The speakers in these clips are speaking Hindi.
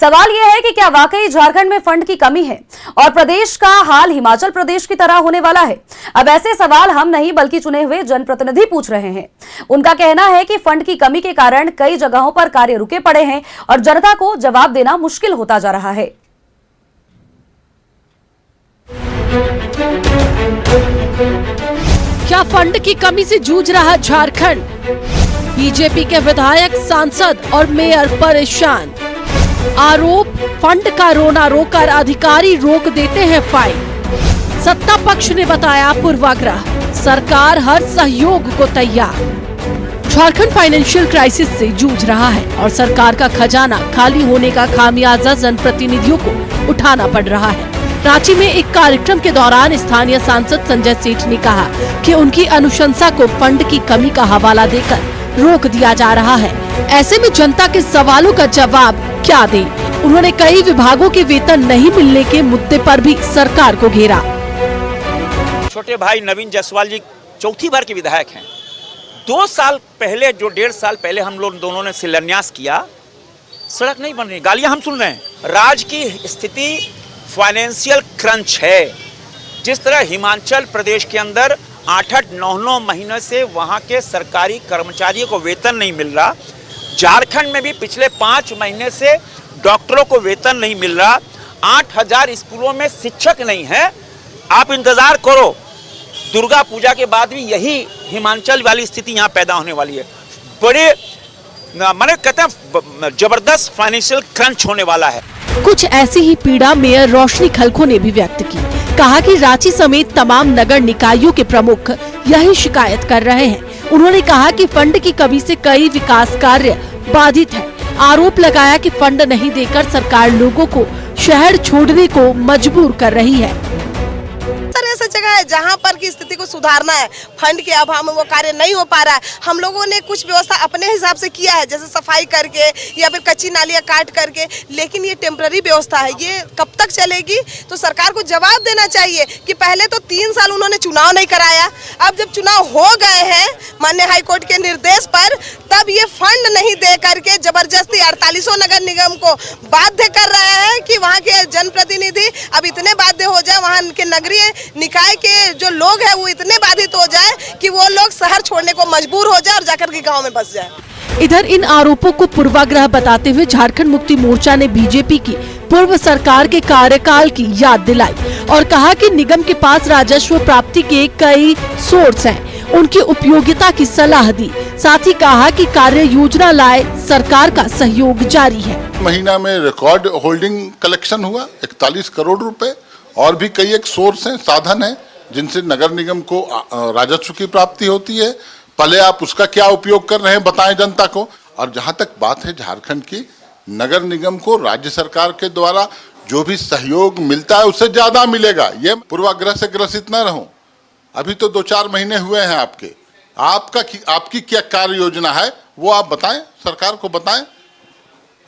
सवाल यह है कि क्या वाकई झारखंड में फंड की कमी है और प्रदेश का हाल हिमाचल प्रदेश की तरह होने वाला है? अब ऐसे सवाल हम नहीं बल्कि चुने हुए जनप्रतिनिधि पूछ रहे हैं। उनका कहना है कि फंड की कमी के कारण कई जगहों पर कार्य रुके पड़े हैं और जनता को जवाब देना मुश्किल होता जा रहा है। क्या फंड की कमी से जूझ रहा झारखंड? बीजेपी के विधायक, सांसद और मेयर परेशान। आरोप, फंड का रोना रोकर अधिकारी रोक देते हैं फाइल। सत्ता पक्ष ने बताया पूर्वाग्रह, सरकार हर सहयोग को तैयार। झारखंड फाइनेंशियल क्राइसिस से जूझ रहा है और सरकार का खजाना खाली होने का खामियाजा जनप्रतिनिधियों को उठाना पड़ रहा है। रांची में एक कार्यक्रम के दौरान स्थानीय सांसद संजय सेठ ने कहा कि उनकी अनुशंसा को फंड की कमी का हवाला देकर रोक दिया जा रहा है। ऐसे में जनता के सवालों का जवाब क्या दें? उन्होंने कई विभागों के वेतन नहीं मिलने के मुद्दे पर भी सरकार को घेरा। छोटे भाई नवीन जायसवाल जी चौथी बार के विधायक हैं। 2 साल पहले, जो 1.5 साल पहले हम लोग दोनों ने शिलान्यास किया, सड़क नहीं बन रही, गालियां हम सुन रहे हैं। राज्य की स्थिति फाइनेंशियल क्रंच है। जिस तरह हिमाचल प्रदेश के अंदर 8-8, 9-9 महीने से वहां के सरकारी कर्मचारियों को वेतन नहीं मिल रहा, झारखंड में भी पिछले 5 महीने से डॉक्टरों को वेतन नहीं मिल रहा। 8000 स्कूलों में शिक्षक नहीं है। आप इंतजार करो, दुर्गा पूजा के बाद भी यही हिमाचल वाली स्थिति यहाँ पैदा होने वाली है। बड़े मैंने कहते हैं जबरदस्त फाइनेंशियल क्रंच होने वाला है। कुछ ऐसी ही पीड़ा मेयर रोशनी खलखो ने भी व्यक्त की। कहा कि रांची समेत तमाम नगर निकायों के प्रमुख यही शिकायत कर रहे हैं। उन्होंने कहा कि फंड की कमी से कई विकास कार्य बाधित है। आरोप लगाया कि फंड नहीं देकर सरकार लोगों को शहर छोड़ने को मजबूर कर रही है। ऐसा जगह है जहाँ पर की स्थिति को सुधारना है, फंड के अभाव में वो कार्य नहीं हो पा रहा है। हम लोगों ने कुछ व्यवस्था अपने हिसाब से किया है, जैसे सफाई करके या फिर कच्ची नालियाँ काट करके, लेकिन ये टेम्पररी व्यवस्था है। ये कब तक चलेगी? तो सरकार को जवाब देना चाहिए कि पहले तो 3 साल उन्होंने चुनाव नहीं कराया, अब जब चुनाव हो गए हैं माननीय हाईकोर्ट के निर्देश पर, तब ये फंड नहीं दे करके जबरदस्ती 48 नगर निगम को बाध्य कर रहे हैं कि वहाँ के जनप्रतिनिधि अब इतने बाध्य हो जाए, वहाँ के नगरीय निकाय के जो लोग हैं वो इतने बाधित हो जाए कि वो लोग शहर छोड़ने को मजबूर हो जाए और जाकर के गांव में बस जाए। इधर इन आरोपों को पूर्वाग्रह बताते हुए झारखंड मुक्ति मोर्चा ने बीजेपी की पूर्व सरकार के कार्यकाल की याद दिलाई और कहा कि निगम के पास राजस्व प्राप्ति के कई सोर्स हैं, उनकी उपयोगिता की सलाह दी। साथ ही कहा कि कार्य योजना लाए सरकार का सहयोग जारी है। महीना में रिकॉर्ड होल्डिंग कलेक्शन हुआ 41 करोड़ रुपए और भी कई एक सोर्स हैं, साधन हैं जिनसे नगर निगम को राजस्व की प्राप्ति होती है। पहले आप उसका क्या उपयोग कर रहे हैं बताएं जनता को। और जहां तक बात है झारखंड की, नगर निगम को राज्य सरकार के द्वारा जो भी सहयोग मिलता है उससे ज्यादा मिलेगा। ये पूर्वाग्रह से ग्रसित न रहो। अभी तो 2-4 महीने हुए हैं आपके। आपकी क्या कार्य योजना है वो आप बताएं, सरकार को बताएं।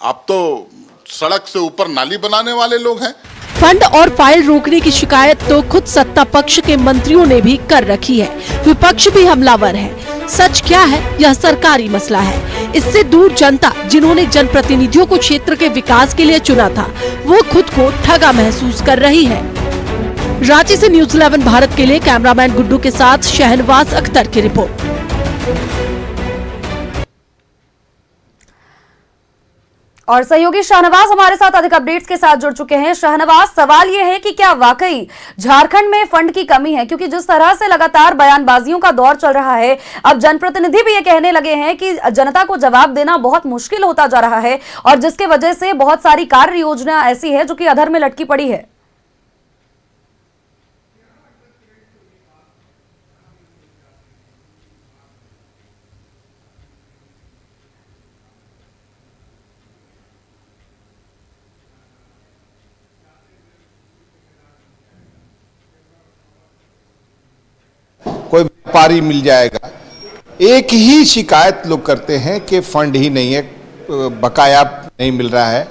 आप तो सड़क से ऊपर नाली बनाने वाले लोग हैं। फंड और फाइल रोकने की शिकायत तो खुद सत्ता पक्ष के मंत्रियों ने भी कर रखी है। विपक्ष भी हमलावर है। सच क्या है? यह सरकारी मसला है। इससे दूर जनता, जिन्होंने जनप्रतिनिधियों को क्षेत्र के विकास के लिए चुना था, वो खुद को ठगा महसूस कर रही है। रांची से न्यूज़ 11 भारत के लिए कैमरामैन गुड्डू के साथ शहनवाज अख्तर की रिपोर्ट। और सहयोगी शाहनवाज हमारे साथ अधिक अपडेट्स के साथ जुड़ चुके हैं। शाहनवाज, सवाल यह है कि क्या वाकई झारखंड में फंड की कमी है? क्योंकि जिस तरह से लगातार बयानबाजियों का दौर चल रहा है, अब जनप्रतिनिधि भी ये कहने लगे हैं कि जनता को जवाब देना बहुत मुश्किल होता जा रहा है और जिसके वजह से बहुत सारी कार्य योजना ऐसी है जो कि अधर में लटकी पड़ी है। कोई व्यापारी मिल जाएगा। एक ही शिकायत लोग करते हैं कि फंड ही नहीं है, बकाया नहीं मिल रहा है।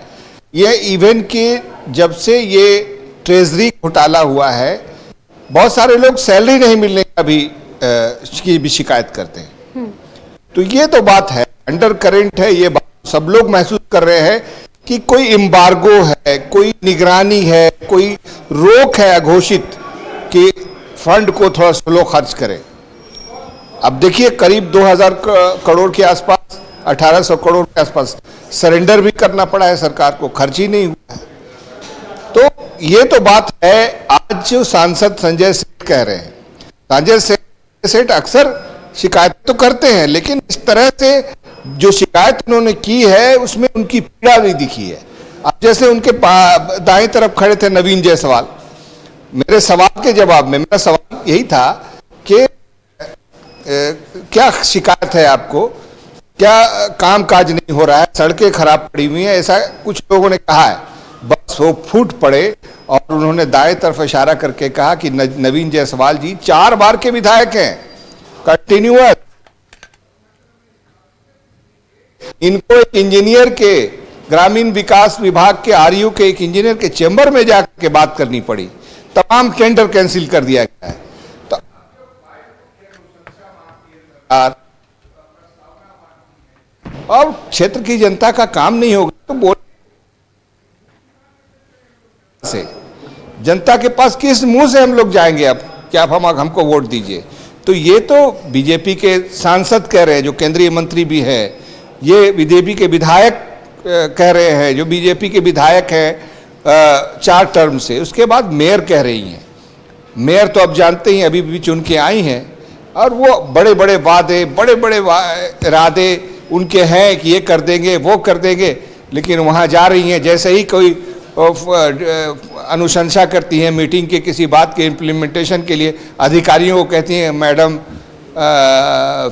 ये इवेंट के जब से ये ट्रेजरी घोटाला हुआ है, बहुत सारे लोग सैलरी नहीं मिलने का भी की भी शिकायत करते हैं। तो ये तो बात है, अंडर करेंट है, ये बात सब लोग महसूस कर रहे हैं कि कोई एम्बार्गो है, कोई निगरानी है, कोई रोक है अघोषित कि फंड को थोड़ा स्लो खर्च करें। अब देखिए करीब 2000 करोड़ के आसपास, 1800 करोड़ के आसपास सरेंडर भी करना पड़ा है सरकार को, खर्च ही नहीं हुआ है। तो ये तो बात है। आज जो सांसद संजय सेठ कह रहे हैं, संजय सेठ अक्सर शिकायत तो करते हैं, लेकिन इस तरह से जो शिकायत उन्होंने की है उसमें उनकी पीड़ा भी दिखी है। अब जैसे उनके दाएं तरफ खड़े थे नवीन जायसवाल, मेरे सवाल के जवाब में मेरा सवाल यही था कि क्या शिकायत है आपको, क्या काम काज नहीं हो रहा है, सड़कें खराब पड़ी हुई हैं, ऐसा कुछ लोगों ने कहा है। बस वो फूट पड़े और उन्होंने दाएं तरफ इशारा करके कहा कि नवीन जायसवाल जी 4 बार के विधायक हैं, कंटिन्यूअस। इनको एक इंजीनियर के, ग्रामीण विकास विभाग के आरयू के एक इंजीनियर के चेंबर में जाकर के बात करनी पड़ी, तमाम टेंडर कैंसिल कर दिया गया है। तो और क्षेत्र की जनता का काम नहीं होगा तो बोल से जनता के पास किस मुंह से हम लोग जाएंगे अब कि आप हमको वोट दीजिए। तो ये तो बीजेपी के सांसद कह रहे हैं जो केंद्रीय मंत्री भी है, ये बीजेपी के विधायक कह रहे हैं जो बीजेपी के विधायक हैं 4 टर्म से। उसके बाद मेयर कह रही हैं। मेयर तो अब जानते ही अभी भी चुन के आई हैं और वो बड़े बड़े वादे, बड़े बड़े इरादे उनके हैं कि ये कर देंगे वो कर देंगे, लेकिन वहाँ जा रही हैं जैसे ही कोई अनुशंसा करती हैं मीटिंग के किसी बात के इम्प्लीमेंटेशन के लिए, अधिकारियों को कहती हैं मैडम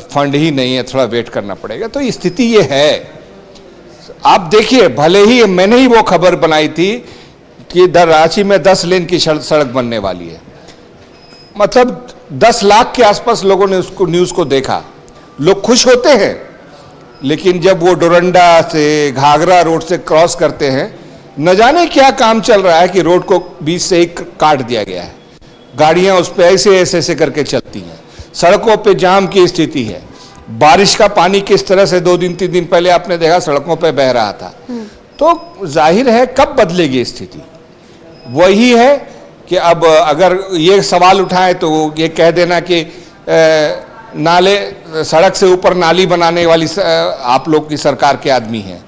फंड ही नहीं है, थोड़ा वेट करना पड़ेगा। तो स्थिति ये है। आप देखिए, भले ही मैंने ही वो खबर बनाई थी कि रांची में 10 लेन की सड़क बनने वाली है, मतलब 10 लाख के आसपास लोगों ने उसको न्यूज़ को देखा। लोग खुश होते हैं, लेकिन जब वो डोरंडा से घाघरा रोड से क्रॉस करते हैं, न जाने क्या काम चल रहा है कि रोड को बीच से ही काट दिया गया है। गाड़ियां उस पर ऐसे ऐसे करके चलती हैं, सड़कों पे जाम की स्थिति है। बारिश का पानी किस तरह से 2 दिन 3 दिन पहले आपने देखा सड़कों पे बह रहा था। तो जाहिर है कब बदलेगी स्थिति। वही है कि अब अगर ये सवाल उठाएं तो ये कह देना कि नाले, सड़क से ऊपर नाली बनाने वाली आप लोग की सरकार के आदमी हैं।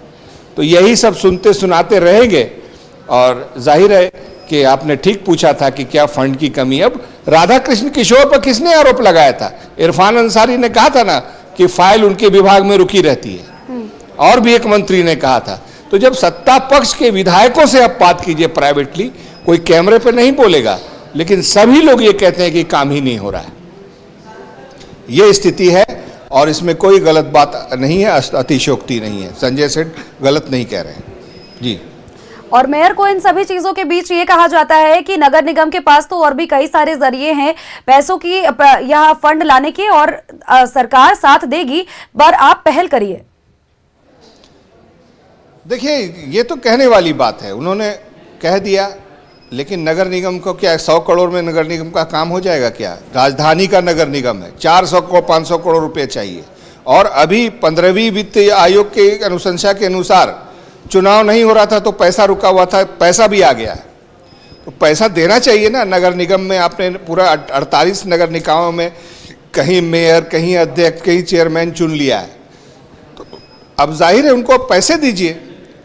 तो यही सब सुनते सुनाते रहेंगे। और जाहिर है कि आपने ठीक पूछा था कि क्या फंड की कमी। अब राधा कृष्ण किशोर पर किसने आरोप लगाया था? इरफान अंसारी ने कहा था ना कि फाइल उनके विभाग में रुकी रहती है, और भी एक मंत्री ने कहा था। तो जब सत्ता पक्ष के विधायकों से आप बात कीजिए प्राइवेटली, कोई कैमरे पे नहीं बोलेगा, लेकिन सभी लोग ये कहते हैं कि काम ही नहीं हो रहा है। ये स्थिति है और इसमें कोई गलत बात नहीं है, अतिशयोक्ति नहीं है। संजय सेठ गलत नहीं कह रहे हैं जी। और मेयर को इन सभी चीजों के बीच ये कहा जाता है कि नगर निगम के पास तो और भी कई सारे जरिए हैं पैसों की यहाँ फंड लाने के, और सरकार साथ देगी, पर आप पहल करिए। देखिए, ये तो कहने वाली बात है, उन्होंने कह दिया, लेकिन नगर निगम को क्या 100 करोड़ में नगर निगम का काम हो जाएगा क्या? राजधानी का नगर निगम है, 400 को 500 करोड़ रुपए चाहिए। और अभी 15वीं वित्त आयोग के अनुशंसा के अनुसार चुनाव नहीं हो रहा था तो पैसा रुका हुआ था, पैसा भी आ गया है। तो पैसा देना चाहिए ना नगर निगम में। आपने पूरा 48 नगर निकायों में कहीं मेयर, कहीं अध्यक्ष, कहीं चेयरमैन चुन लिया है, तो अब जाहिर है उनको पैसे दीजिए।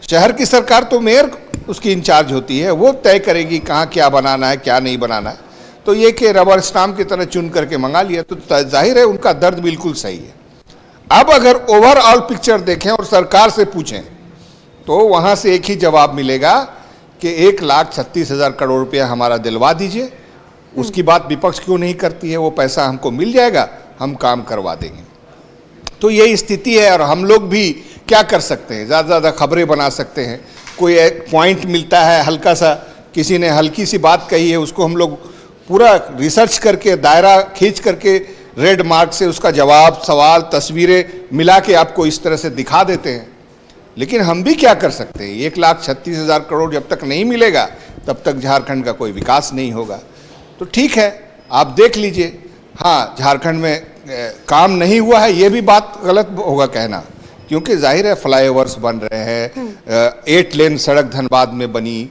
शहर की सरकार तो मेयर उसकी इंचार्ज होती है, वो तय करेगी कहाँ क्या बनाना है क्या नहीं बनाना है। तो ये कि रबर स्टाम्प की तरह चुन करके मंगा लिया, तो जाहिर है उनका दर्द बिल्कुल सही है। अब अगर ओवरऑल पिक्चर देखें और सरकार से पूछें तो वहाँ से एक ही जवाब मिलेगा कि 1,36,000 करोड़ रुपया हमारा दिलवा दीजिए। उसकी बात विपक्ष क्यों नहीं करती है? वो पैसा हमको मिल जाएगा, हम काम करवा देंगे। तो ये स्थिति है और हम लोग भी क्या कर सकते हैं? ज़्यादा ज़्यादा खबरें बना सकते हैं। कोई एक पॉइंट मिलता है, हल्का सा किसी ने हल्की सी बात कही है, उसको हम लोग पूरा रिसर्च करके, दायरा खींच करके, रेड मार्क से उसका जवाब, सवाल, तस्वीरें मिला के आपको इस तरह से दिखा देते हैं। लेकिन हम भी क्या कर सकते हैं? 1,36,000 करोड़ जब तक नहीं मिलेगा तब तक झारखंड का कोई विकास नहीं होगा। तो ठीक है, आप देख लीजिए। हाँ, झारखंड में काम नहीं हुआ है, ये भी बात गलत होगा कहना, क्योंकि जाहिर है फ्लाईओवर्स बन रहे हैं, 8 लेन सड़क धनबाद में बनी,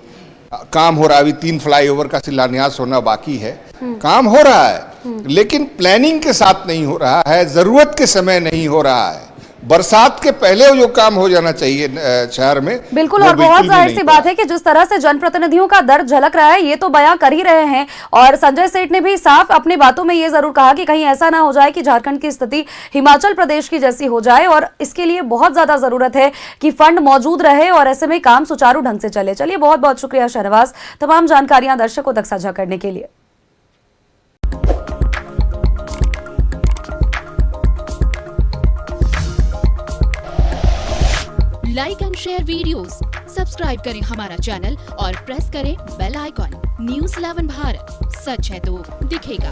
काम हो रहा है, अभी 3 फ्लाईओवर का शिलान्यास होना बाकी है, काम हो रहा है, लेकिन प्लानिंग के साथ नहीं हो रहा है, जरूरत के समय नहीं हो रहा है। बरसात के पहले जो काम हो जाना चाहिए शहर में, बिल्कुल, वो और बहुत भी जाहिर नहीं सी हो बात रहा। है कि जिस तरह से जनप्रतिनिधियों का दर्द झलक रहा है ये तो बयां कर ही रहे हैं, और संजय सेठ ने भी साफ अपनी बातों में ये जरूर कहा कि कहीं ऐसा ना हो जाए कि झारखंड की स्थिति हिमाचल प्रदेश की जैसी हो जाए, और इसके लिए बहुत ज्यादा जरूरत है कि फंड मौजूद रहे और ऐसे में काम सुचारू ढंग से चले। चलिए, बहुत बहुत शुक्रिया शाहनवाज, तमाम जानकारियां दर्शकों तक साझा करने के लिए। Like and share videos, subscribe करें हमारा चैनल और प्रेस करें बेल आइकॉन। न्यूज़ 11 भारत, सच है तो दिखेगा।